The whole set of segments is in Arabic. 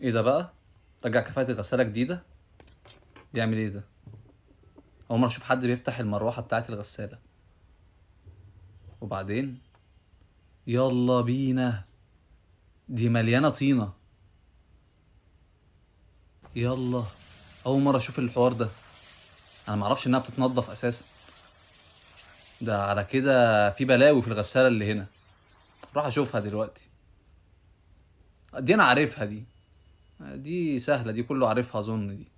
ايه ده بقى؟ رجع كفاءة الغسالة جديدة؟ بيعمل ايه ده؟ اول مرة اشوف حد بيفتح المروحة بتاعة الغسالة. وبعدين يلا بينا، دي مليانة طينة. يلا. اول مرة اشوف الحوار ده، انا معرفش انها بتتنضف اساسا. ده على كده في بلاوي في الغسالة اللي هنا. روح اشوفها دلوقتي. دي انا عارفها دي سهلة، دي كله عارفها اظن دي.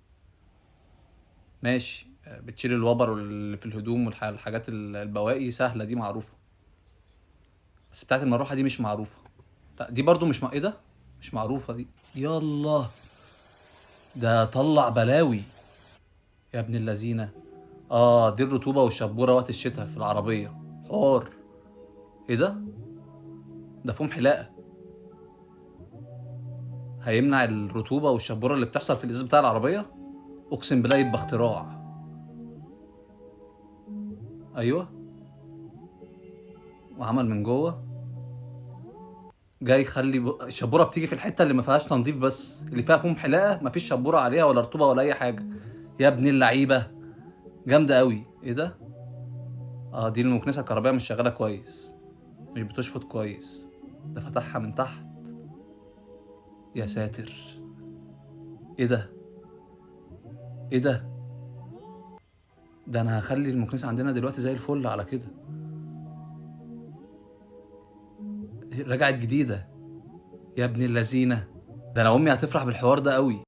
ماشي، بتشيل الوبر اللي في الهدوم والحاجات البواقي، سهلة دي معروفة. بس بتاعت المروحة دي مش معروفة. لا دي برضو مش ايه ده؟ مش معروفة دي. يلا. ده طلع بلاوي يا ابن اللذينة. اه دي الرطوبة والشبورة وقت الشتاء في العربية. حوار. ايه ده؟ ده فوم حلاقة. هيمنع الرطوبة والشبورة اللي بتحصل في الازاز بتاع العربية. اقسم بالله يبقى اختراع. ايوه. وعمل من جوه. جاي يخلي الشبورة بتيجي في الحتة اللي ما فيهاش تنظيف، بس اللي فيها فوم حلاقة مفيش شبورة عليها ولا رطوبة ولا اي حاجة. يا ابن اللعيبة. جامدة قوي. ايه ده؟ اه دي المكنسة الكهربائية مش شغالة كويس، مش بتشفط كويس. ده فتحها من تحت. يا ساتر. ايه ده؟ ايه ده؟ ده انا هخلي المكنسة عندنا دلوقتي زي الفل على كده. رجعت جديدة. يا ابن اللذينة. ده انا امي هتفرح بالحوار ده قوي.